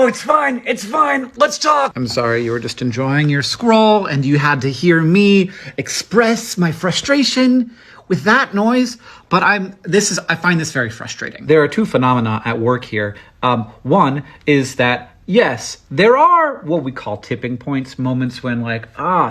it's fine. It's fine. Let's talk. I'm sorry, you were just enjoying your scroll and you had to hear me express my frustration with that noise. But I find this very frustrating. There are two phenomena at work here. One is that, yes, there are what we call tipping points, moments when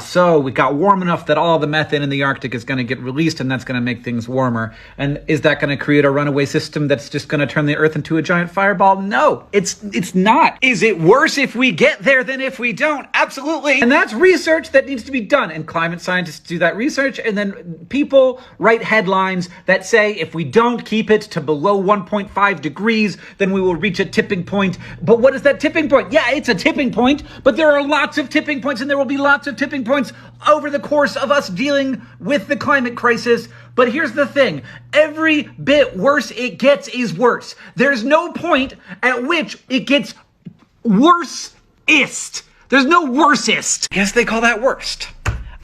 so we got warm enough that all the methane in the Arctic is going to get released and that's going to make things warmer. And is that going to create a runaway system that's just going to turn the Earth into a giant fireball? No, it's not. Is it worse if we get there than if we don't? Absolutely. And that's research that needs to be done. And climate scientists do that research. And then people write headlines that say if we don't keep it to below 1.5 degrees, then we will reach a tipping point. But what is that tipping point? Yeah, it's a tipping point, but there are lots of tipping points and there will be lots of tipping points over the course of us dealing with the climate crisis. But here's the thing. Every bit worse it gets is worse. There's no point at which it gets worst-ist. There's no worsest. I guess they call that worst.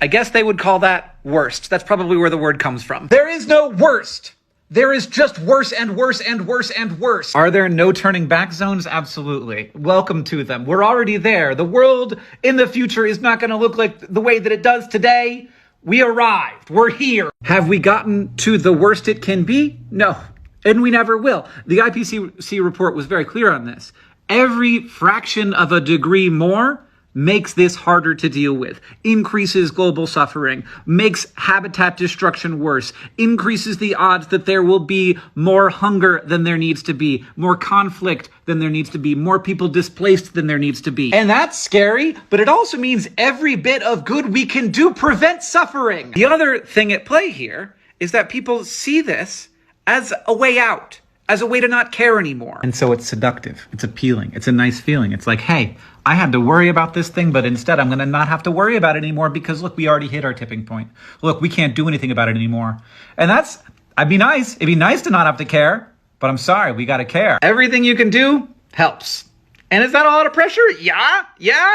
I guess they would call that worst. That's probably where the word comes from. There is no worst. There is just worse and worse and worse and worse. Are there no turning back zones? Absolutely. Welcome to them. We're already there. The world in the future is not going to look like the way that it does today. We arrived. We're here. Have we gotten to the worst it can be? No. And we never will. The IPCC report was very clear on this. Every fraction of a degree more makes this harder to deal with, increases global suffering, makes habitat destruction worse, increases the odds that there will be more hunger than there needs to be, more conflict than there needs to be, more people displaced than there needs to be. And that's scary, but it also means every bit of good we can do prevents suffering. The other thing at play here is that people see this as a way out, as a way to not care anymore. And so it's seductive. It's appealing. It's a nice feeling. It's like, hey, I had to worry about this thing, but instead I'm going to not have to worry about it anymore because, look, we already hit our tipping point. Look, we can't do anything about it anymore. And I'd be nice. It'd be nice to not have to care, but I'm sorry, we got to care. Everything you can do helps. And is that a lot of pressure? Yeah.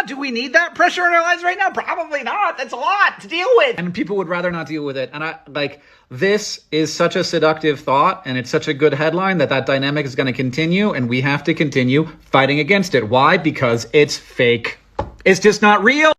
Do we need that pressure in our lives right now? Probably not. That's a lot to deal with. And people would rather not deal with it. And this is such a seductive thought, and it's such a good headline that dynamic is going to continue, and we have to continue fighting against it. Why? Because it's fake. It's just not real.